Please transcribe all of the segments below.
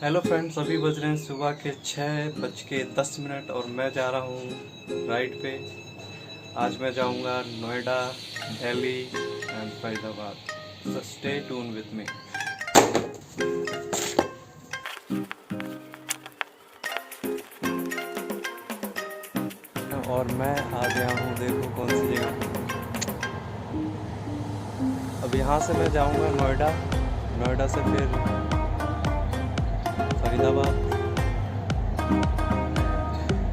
Hello friends, अभी बज रहे हैं सुबह के 6:10 और मैं जा रहा हूँ राइड पे। आज मैं जाऊँगा Noida, Delhi and Faridabad. So stay tune with me. और मैं आ गया हूँ, देखो कौन सी जगह। अब यहाँ से मैं जाऊँगा नोएडा, नोएडा से फिर Faridabad.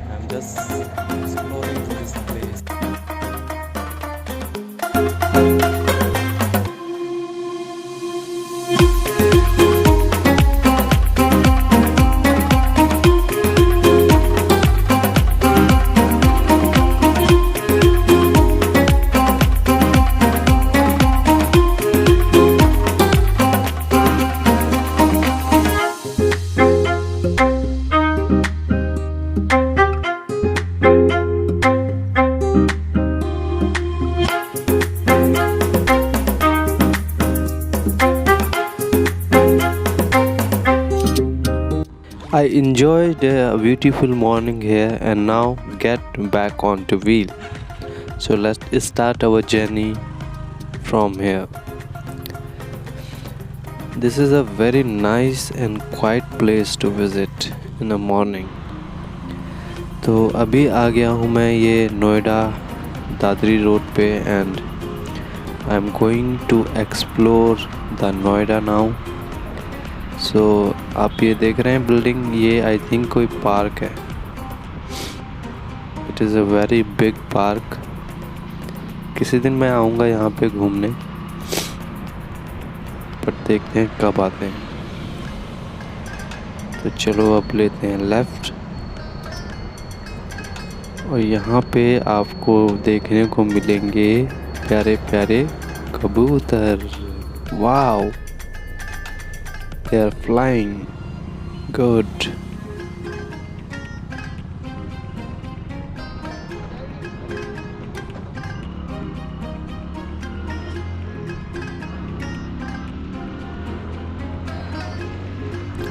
I am just exploring this place. I enjoyed a beautiful morning here and now get back on to wheel. So let's start our journey from here. This is a very nice and quiet place to visit in the morning. तो अभी आ गया हूँ मैं ये Noida Dadri road पे and I'm going to explore the Noida now. सो आप ये देख रहे हैं बिल्डिंग, ये आई थिंक कोई पार्क है। It is a very big park. किसी दिन मैं आऊँगा यहाँ पे घूमने, पर देखते हैं कब आते हैं। तो चलो अब लेते हैं लेफ़्ट, और यहाँ पे आपको देखने को मिलेंगे प्यारे प्यारे कबूतर। Wow, they are flying good.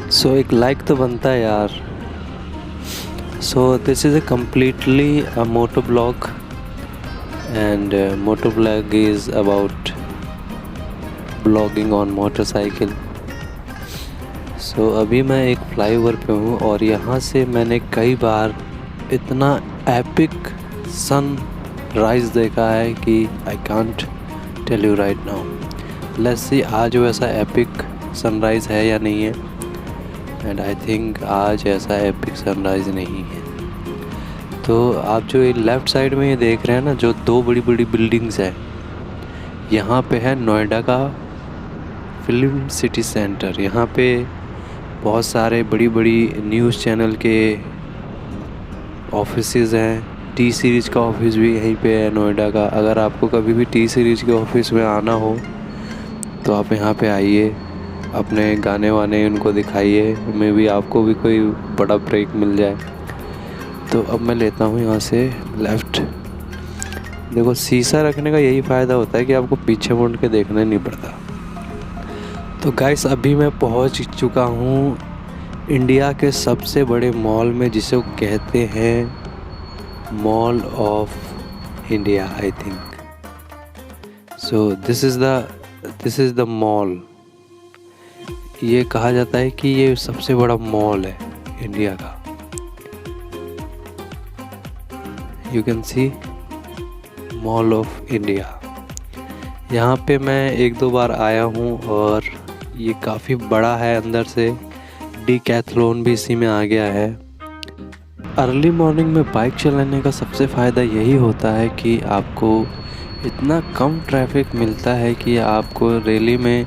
So एक लाइक तो बनता है यार। So this is a completely a motor blog and motor blog is about blogging on motorcycle. सो अभी मैं एक फ्लाईओवर पे हूँ और यहाँ से मैंने कई बार इतना एपिक सन राइज देखा है कि I can't tell you right now. Let's see आज वैसा एपिक सनराइज़ है या नहीं है। एंड आई थिंक आज ऐसा एपिक सनराइज़ नहीं है। तो आप जो ये लेफ़्ट साइड में ये देख रहे हैं ना, जो दो बड़ी बड़ी बिल्डिंग्स हैं, यहाँ पे है नोएडा का फिल्म सिटी सेंटर। यहाँ पे बहुत सारे बड़ी बड़ी न्यूज़ चैनल के ऑफिसेज हैं। टी सीरीज़ का ऑफिस भी यहीं पे है नोएडा का। अगर आपको कभी भी टी सीरीज़ के ऑफिस में आना हो तो आप यहाँ पे आइए, अपने गाने वाने उनको दिखाइए, मे भी आपको भी कोई बड़ा ब्रेक मिल जाए। तो अब मैं लेता हूँ यहाँ से लेफ़्ट। देखो, शीशा रखने का यही फ़ायदा होता है कि आपको पीछे मुड़ के देखना नहीं पड़ता। तो गाइस, अभी मैं पहुंच चुका हूं इंडिया के सबसे बड़े मॉल में, जिसे वो कहते हैं mall of India I think. So this is the mall. ये कहा जाता है कि ये सबसे बड़ा मॉल है इंडिया का। You can C mall of India. यहाँ पे मैं एक दो बार आया हूँ और ये काफ़ी बड़ा है अंदर से। डीकैथलॉन भी इसी में आ गया है। अर्ली मॉर्निंग में बाइक चलाने का सबसे फ़ायदा यही होता है कि आपको इतना कम ट्रैफिक मिलता है कि आपको रैली में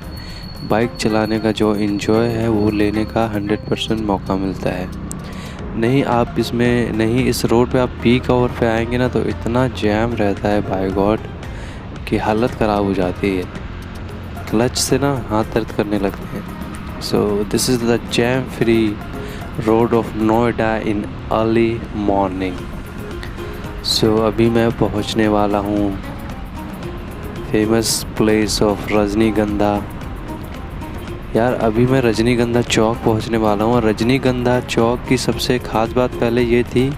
बाइक चलाने का जो एंजॉय है वो लेने का 100% मौका मिलता है। नहीं इस रोड पे आप पीक आवर पे आएंगे ना, तो इतना जैम रहता है बाय गॉड कि हालत ख़राब हो जाती है। क्लच से ना हाथ दर्द करने लगते हैं। So this is the jam free road of Noida in early morning. सो अभी मैं पहुंचने वाला हूँ फेमस प्लेस ऑफ रजनीगंधा यार अभी मैं रजनीगंधा चौक पहुंचने वाला हूँ और रजनीगंधा चौक की सबसे ख़ास बात पहले ये थी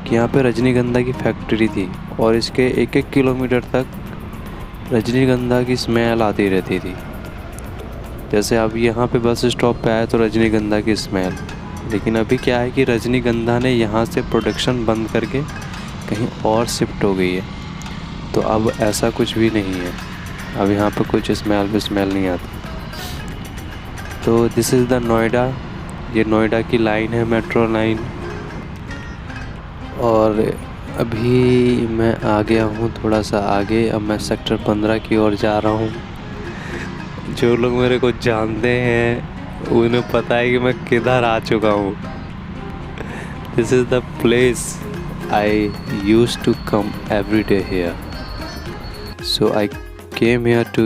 कि यहाँ पे रजनीगंधा की फैक्ट्री थी और इसके 1-1 किलोमीटर तक रजनीगंधा की स्मेल आती रहती थी। जैसे अब यहाँ पे बस स्टॉप पे आए तो रजनीगंधा की स्मेल, लेकिन अभी क्या है कि रजनीगंधा ने यहाँ से प्रोडक्शन बंद करके कहीं और शिफ्ट हो गई है, तो अब ऐसा कुछ भी नहीं है। अब यहाँ पे कुछ स्मेल नहीं आती। तो दिस इज़ द नोएडा। ये नोएडा की लाइन है, मेट्रो लाइन। और अभी मैं आ गया हूँ थोड़ा सा आगे। अब मैं सेक्टर 15 की ओर जा रहा हूँ। जो लोग मेरे को जानते हैं उन्हें पता है कि मैं किधर आ चुका हूँ। This is the place I use to come every day here, so I came here to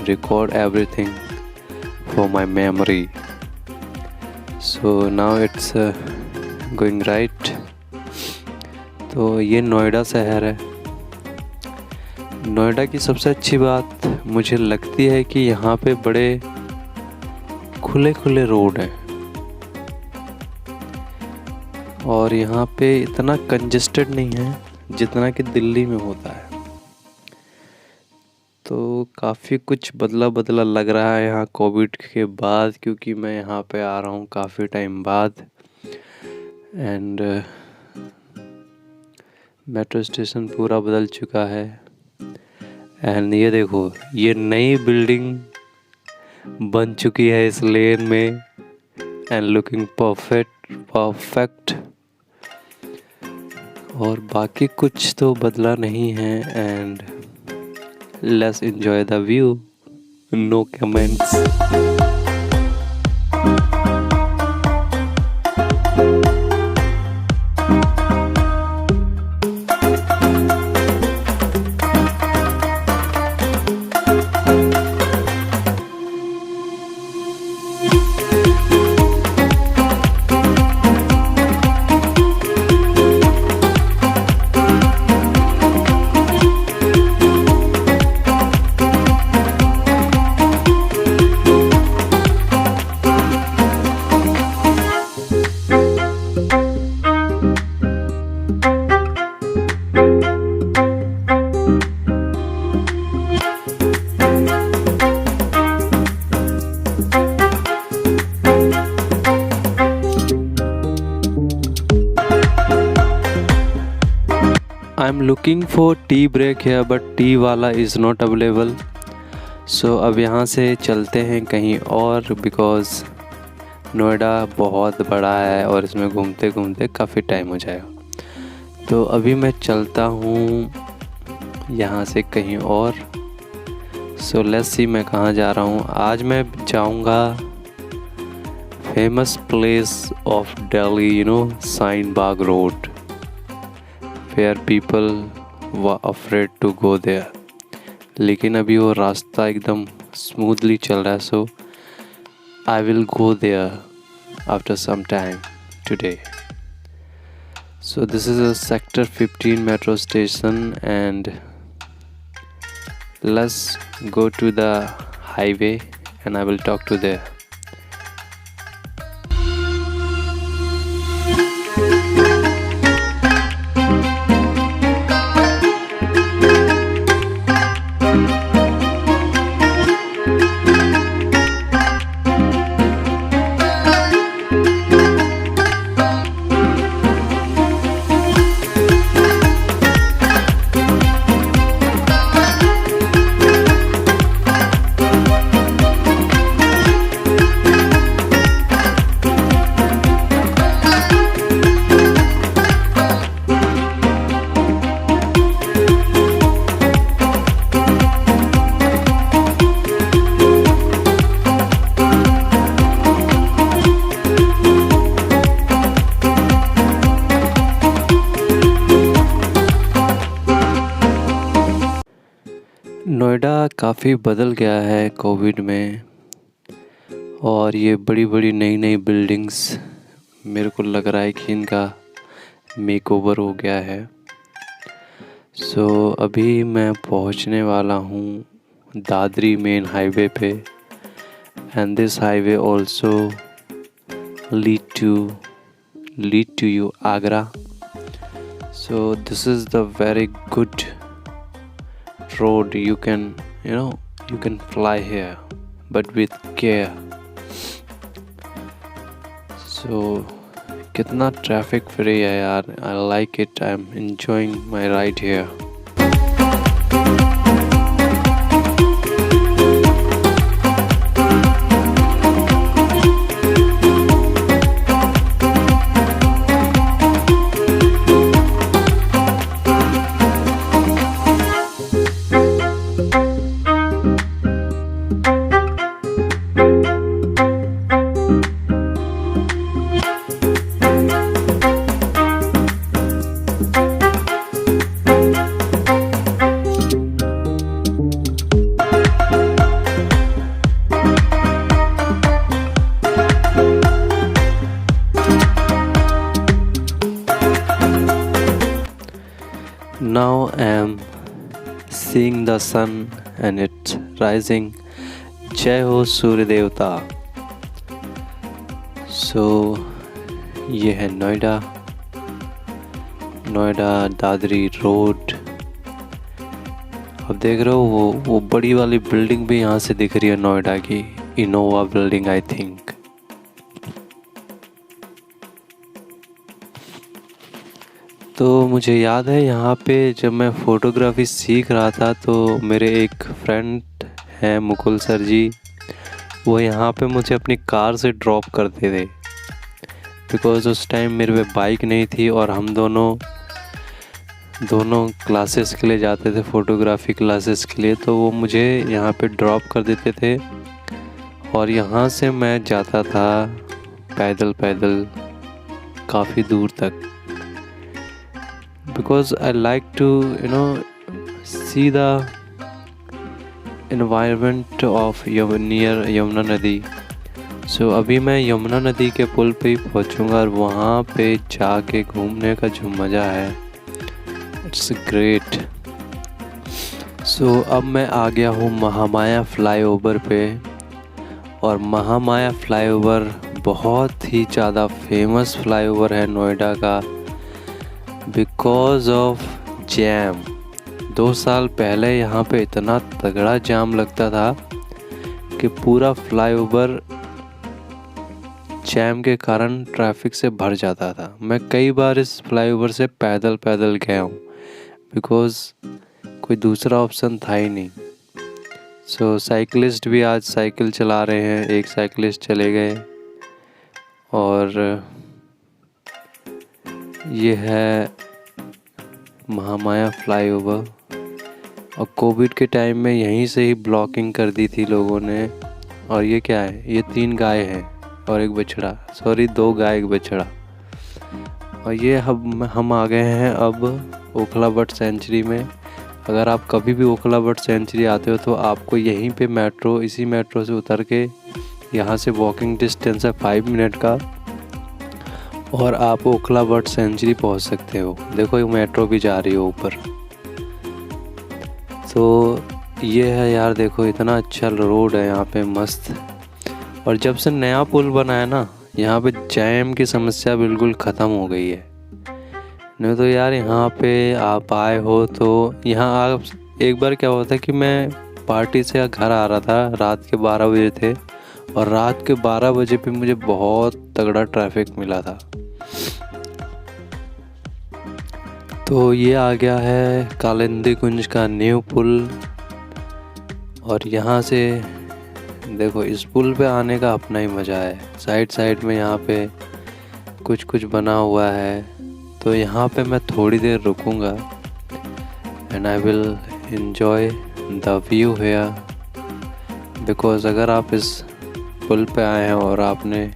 record everything for my memory. So now it's going right. तो ये नोएडा शहर है। नोएडा की सबसे अच्छी बात मुझे लगती है कि यहाँ पे बड़े खुले खुले रोड हैं और यहाँ पे इतना कंजेस्टेड नहीं है जितना कि दिल्ली में होता है। तो काफ़ी कुछ बदला बदला लग रहा है यहाँ कोविड के बाद, क्योंकि मैं यहाँ पे आ रहा हूँ काफ़ी टाइम बाद। एंड मेट्रो स्टेशन पूरा बदल चुका है। एंड ये देखो, ये नई बिल्डिंग बन चुकी है इस लेन में एंड लुकिंग परफेक्ट। और बाकी कुछ तो बदला नहीं है। And let's enjoy the view. No comments. I'm looking for tea break here but T वाला is not available. So अब यहाँ से चलते हैं कहीं और, बिकॉज़ नोएडा बहुत बड़ा है और इसमें घूमते घूमते काफ़ी टाइम हो जाएगा। तो अभी मैं चलता हूँ यहाँ से कहीं और। सो लेट्स सी मैं कहाँ जा रहा हूँ। आज मैं जाऊँगा famous place of Delhi, Shaheen Bagh road, where people were afraid to go there. लेकिन अभी वो रास्ता एकदम स्मूथली चल रहा है, so I will go there after some time today. So this is a sector 15 metro station and let's go to the highway and I will talk to there. Noida काफ़ी बदल गया है कोविड में और ये बड़ी बड़ी नई नई बिल्डिंग्स, मेरे को लग रहा है कि इनका मेकओवर हो गया है। सो अभी मैं पहुंचने वाला हूँ दादरी मेन हाईवे पे and this highway also lead to you Agra. So this is the very good road. You can fly here, but with care. So कितना ट्रैफिक फ्री है यार. I like it. I'm enjoying my ride here. Now I am seeing the sun and it's rising. जय हो सूर्य देवता. So ये है Noida Dadri road. अब देख रहे हो वो बड़ी वाली बिल्डिंग भी यहाँ से दिख रही है, नोएडा की इनोवा बिल्डिंग आई थिंक. तो मुझे याद है यहाँ पे जब मैं फ़ोटोग्राफी सीख रहा था तो मेरे एक फ्रेंड हैं मुकुल सर जी, वो यहाँ पे मुझे अपनी कार से ड्रॉप करते थे. बिकॉज़ उस टाइम मेरे पे बाइक नहीं थी और हम दोनों क्लासेस के लिए जाते थे, फ़ोटोग्राफी क्लासेस के लिए. तो वो मुझे यहाँ पे ड्रॉप कर देते थे और यहाँ से मैं जाता था पैदल काफ़ी दूर तक. Because I like to see the environment of near Yamuna नदी. So अभी मैं यमुना नदी के पुल पे ही पहुँचूँगा और वहाँ पे जाके घूमने का जो मज़ा है, it's great. So अब मैं आ गया हूँ महामाया फ्लाईओवर पे. और महामाया फ्लाईओवर बहुत ही ज़्यादा फेमस फ्लाईओवर है नोएडा का. Because of jam. 2 साल पहले यहाँ पे इतना तगड़ा जाम लगता था कि पूरा फ्लाईओवर जैम के कारण ट्रैफिक से भर जाता था. मैं कई बार इस फ्लाईओवर से पैदल गया हूँ बिकॉज कोई दूसरा ऑप्शन था ही नहीं. सो साइकिलिस्ट भी आज साइकिल चला रहे हैं. एक साइकिलिस्ट चले गए. और ये है महामाया फ्लाईओवर. और कोविड के टाइम में यहीं से ही ब्लॉकिंग कर दी थी लोगों ने. और ये क्या है, ये 3 गाय हैं और एक बछड़ा, 2 गाय एक बछड़ा. और ये हम आ गए हैं अब ओखला भट्ट सेंचुरी में. अगर आप कभी भी ओखला भट्ट सेंचुरी आते हो तो आपको यहीं पे इसी मेट्रो से उतर के, यहाँ से वॉकिंग डिस्टेंस है 5 मिनट का, और आप ओखला भट्ट सेंचुरी पहुँच सकते हो. देखो ये मेट्रो भी जा रही है ऊपर. तो ये है यार, देखो इतना अच्छा रोड है यहाँ पे, मस्त. और जब से नया पुल बना है ना, यहाँ पे जैम की समस्या बिल्कुल ख़त्म हो गई है. नहीं तो यार यहाँ पे आप आए हो तो यहाँ आप, एक बार क्या हुआ था कि मैं पार्टी से घर आ रहा था, रात के 12 बजे थे. और रात के 12 बजे पे मुझे बहुत तगड़ा ट्रैफिक मिला था. तो ये आ गया है कालिंदी कुंज का न्यू पुल. और यहाँ से देखो, इस पुल पे आने का अपना ही मज़ा है. साइड में यहाँ पे कुछ बना हुआ है. तो यहाँ पे मैं थोड़ी देर रुकूंगा and I will enjoy the view here. Because अगर आप इस पुल पे आए हैं और आपने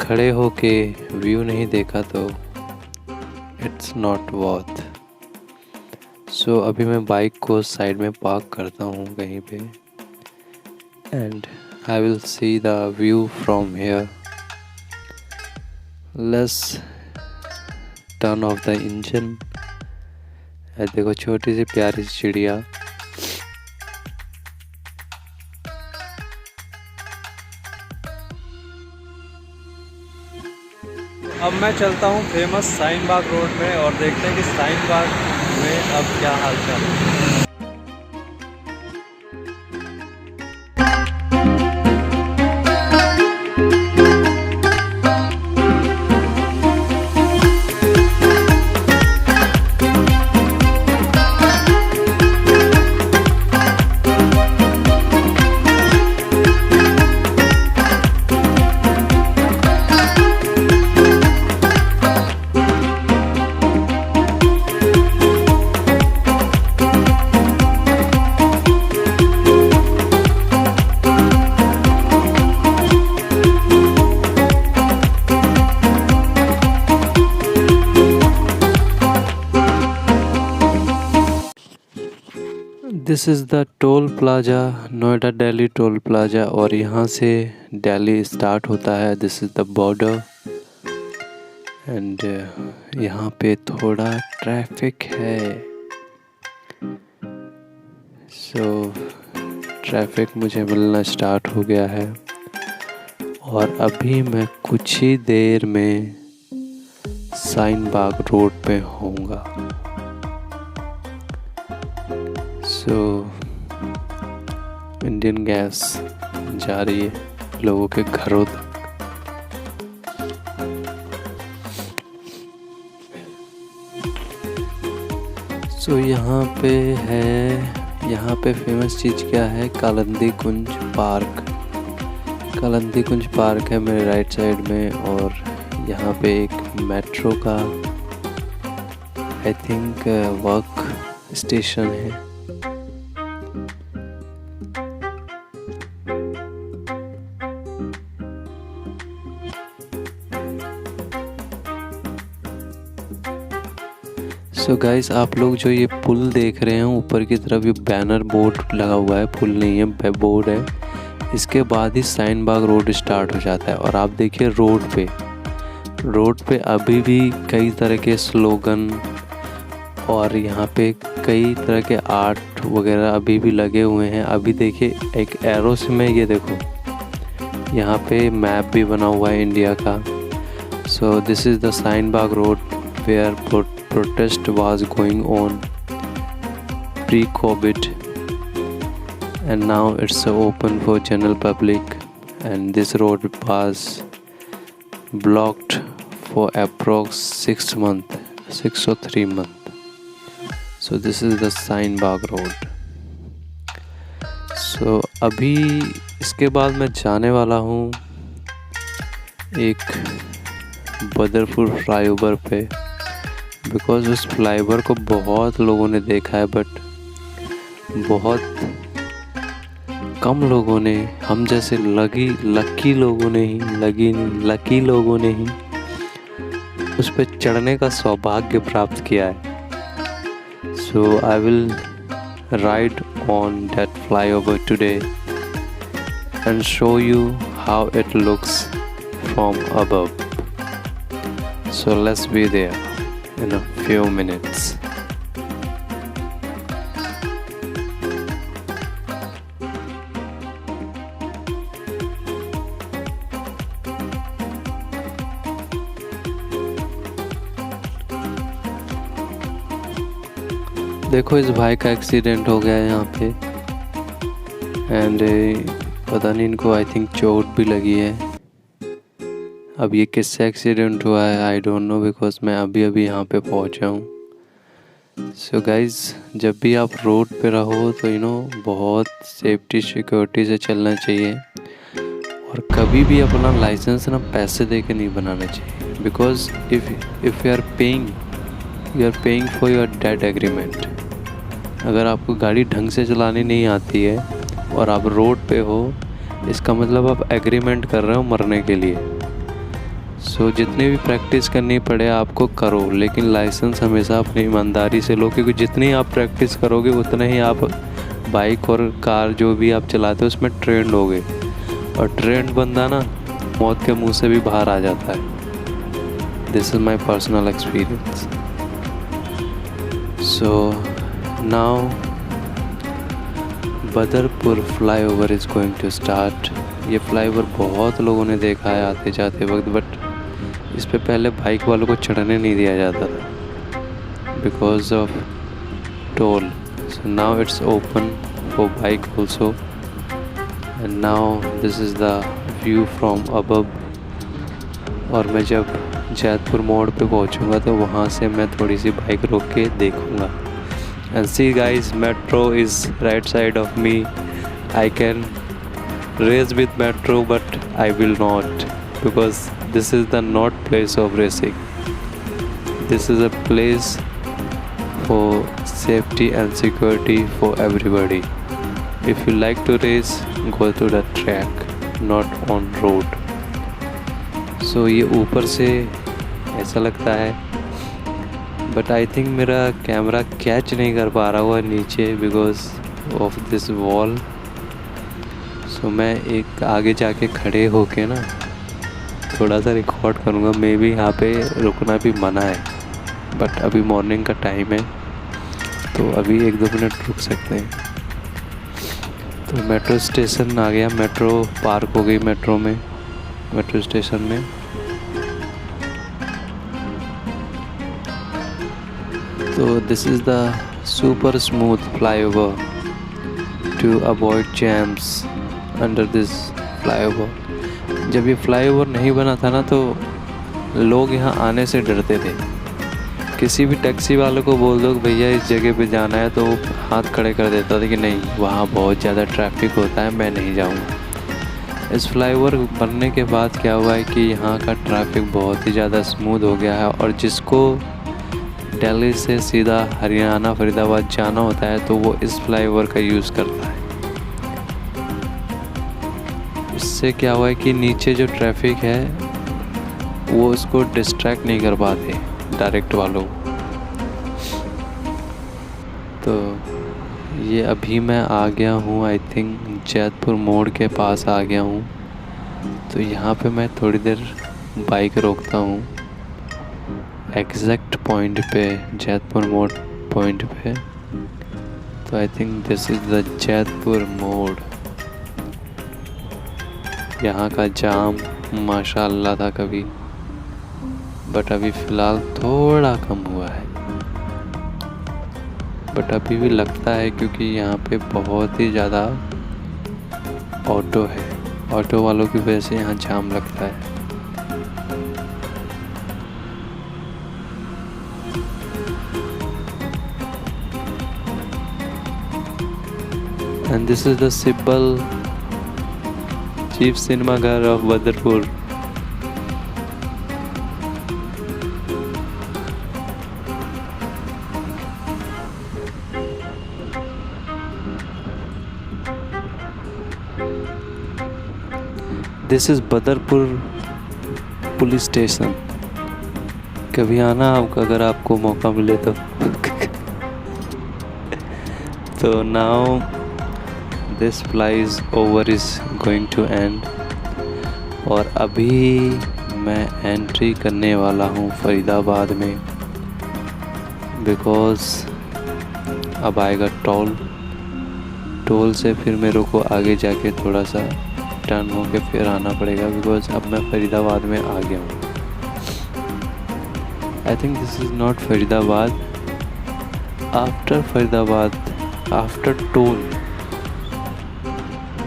खड़े होके व्यू नहीं देखा तो इट्स नॉट वर्थ. सो अभी मैं बाइक को साइड में पार्क करता हूँ कहीं पे and I will see the view from here. Let's turn off the engine. देखो छोटी सी प्यारी सी चिड़िया. अब मैं चलता हूँ फेमस शाहीन बाग रोड में और देखते हैं कि शाहीन बाग में अब क्या हाल चाल है। This is the toll plaza, Noida Delhi toll plaza, और यहाँ से दिल्ली स्टार्ट होता है। This is the border and यहाँ पे थोड़ा ट्रैफिक है। सो ट्रैफिक मुझे मिलना स्टार्ट हो गया है और अभी मैं कुछ ही देर में शाहीन बाग रोड पे होऊंगा। सो इंडियन गैस जा रही है लोगों के घरों तक। सो यहाँ पे फेमस चीज़ क्या है? कालिंदी कुंज पार्क। कालिंदी कुंज पार्क है मेरे राइट साइड में, और यहाँ पे एक मेट्रो का आई थिंक वर्क स्टेशन है। सो गाइस, आप लोग जो ये पुल देख रहे हैं ऊपर की तरफ, ये बैनर बोर्ड लगा हुआ है, पुल नहीं है बोर्ड है। इसके बाद ही शाहीन बाग रोड स्टार्ट हो जाता है। और आप देखिए रोड पे अभी भी कई तरह के स्लोगन और यहाँ पे कई तरह के आर्ट वगैरह अभी भी लगे हुए हैं। अभी देखिए एक एरो से में ये देखो, यहाँ पे मैप भी बना हुआ है इंडिया का। So this is the Shaheen Bagh road where protest was going on pre-COVID, and now it's open for general public, and this road was blocked for approx 6 or 3 months. So this is the Shaheen Bagh road. So अभी इसके बाद मैं जाने वाला हूँ एक Badarpur flyover पे, because उस फ्लाईओवर को बहुत लोगों ने देखा है, बट बहुत कम लोगों ने, हम जैसे लकी लोगों ने ही उस पर चढ़ने का सौभाग्य प्राप्त किया है। So I will ride on that flyover today and show you how it looks from above. So let's be there in a few minutes. देखो इस भाई का एक्सीडेंट हो गया है यहाँ पे, एंड पता नहीं इनको आई थिंक चोट भी लगी है। अब ये किससे एक्सीडेंट हुआ है आई डोंट नो, बिकॉज मैं अभी यहाँ पे पहुँचा हूँ। सो गाइज़, जब भी आप रोड पे रहो तो बहुत सेफ्टी सिक्योरिटी से चलना चाहिए, और कभी भी अपना लाइसेंस ना पैसे दे के नहीं बनाना चाहिए, because if you are paying for your debt agreement. अगर आपको गाड़ी ढंग से चलानी नहीं आती है और आप रोड पे हो, इसका मतलब आप एग्रीमेंट कर रहे हो मरने के लिए। सो जितनी भी प्रैक्टिस करनी पड़े आपको करो, लेकिन लाइसेंस हमेशा अपनी ईमानदारी से लो, क्योंकि जितनी आप प्रैक्टिस करोगे उतना ही आप बाइक और कार जो भी आप चलाते हो उसमें ट्रेंड होगे, और ट्रेंड बंदा ना मौत के मुंह से भी बाहर आ जाता है। This is my personal experience. So now Badarpur flyover is going to start. ये फ्लाईओवर बहुत लोगों ने देखा है आते जाते वक्त, बट इस पे पहले बाइक वालों को चढ़ने नहीं दिया जाता था because of toll. So now it's open for bike also. And now this is the view from above. और मैं जब जैतपुर मोड़ पे पहुंचूंगा तो वहाँ से मैं थोड़ी सी बाइक रोक के देखूंगा. And see guys, metro is right side of me. I can race with metro, but I will not, because this is the not place of racing. This is a place for safety and security for everybody. If you like to race, go to the track, not on road. So ये ऊपर से ऐसा लगता है, but I think मेरा camera catch नहीं कर पा रहा हुआ नीचे because of this wall. सो मैं एक आगे जाके खड़े होके ना थोड़ा सा रिकॉर्ड करूँगा. मे बी यहाँ पे रुकना भी मना है, बट अभी मॉर्निंग का टाइम है तो अभी 1-2 मिनट रुक सकते हैं. तो मेट्रो स्टेशन आ गया. मेट्रो पार्क हो गई मेट्रो स्टेशन में. तो this is the super smooth flyover to avoid jams under this flyover. जब ये फ्लाईओवर नहीं बना था ना तो लोग यहाँ आने से डरते थे. किसी भी टैक्सी वाले को बोल दो कि भैया इस जगह पे जाना है तो हाथ खड़े कर देता था कि नहीं, वहाँ बहुत ज़्यादा ट्रैफिक होता है, मैं नहीं जाऊँगा. इस फ्लाईओवर बनने के बाद क्या हुआ है कि यहाँ का ट्रैफिक बहुत ही ज़्यादा स्मूथ हो गया है. और जिसको दिल्ली से सीधा हरियाणा फरीदाबाद जाना होता है तो वो इस फ्लाईओवर का यूज़ करता है. इससे क्या हुआ है कि नीचे जो ट्रैफिक है वो उसको डिस्ट्रैक्ट नहीं कर पाते डायरेक्ट वालों. तो ये अभी मैं आ गया हूँ, आई थिंक जैतपुर मोड़ के पास आ गया हूँ. तो यहाँ पे मैं थोड़ी देर बाइक रोकता हूँ एग्जैक्ट पॉइंट पे, जैतपुर मोड़ पॉइंट पे. तो I think this is the Jaitpur मोड़. यहाँ का जाम माशाअल्लाह था कभी, बट अभी फ़िलहाल थोड़ा कम हुआ है. बट अभी भी लगता है क्योंकि यहाँ पे बहुत ही ज़्यादा ऑटो है. ऑटो वालों की वजह से यहाँ जाम लगता है. And this is the symbol chief cinema घर of Badarpur. This is Badarpur police station. कभी आना आप, अगर आपको मौका मिले तो. तो now this flyover is going to end. और अभी मैं एंट्री करने वाला हूँ फरीदाबाद में, बिकॉज़ अब आएगा टोल से फिर मेरे को आगे जाके थोड़ा सा टर्न होके फिर आना पड़ेगा, बिकॉज़ अब मैं फरीदाबाद में आ गया हूँ. I think this is not Faridabad. After Faridabad, after toll,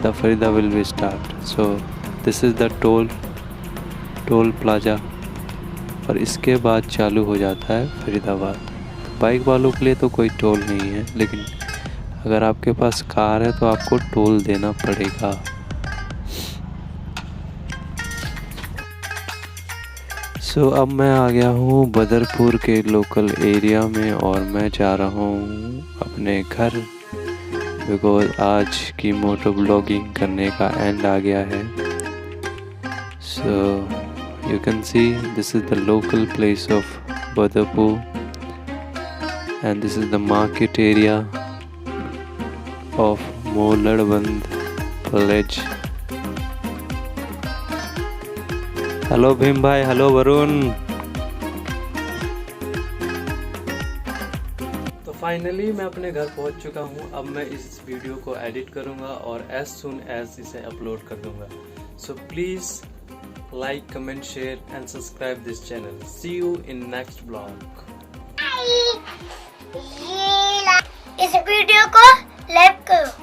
the Farida will be start. So this is the toll plaza. और इसके बाद चालू हो जाता है फरीदाबाद. बाइक वालों के लिए तो कोई टोल नहीं है, लेकिन अगर आपके पास कार है तो आपको टोल देना पड़ेगा. सो अब मैं आ गया हूँ बदरपुर के लोकल एरिया में और मैं जा रहा हूँ अपने घर, बिकॉज आज की मोटो ब्लॉगिंग करने का एंड आ गया है. So you can see this is the local place of Badarpur and this is the market area of Molarband village. Hello Bheem भाई, हेलो वरुण. तो फाइनली मैं अपने घर पहुंच चुका हूं. अब मैं इस वीडियो को एडिट करूंगा और एज सुन एज इसे अपलोड कर दूंगा. So please like, comment, share and subscribe this channel. See you in next vlog. इस वीडियो को लाइक करो।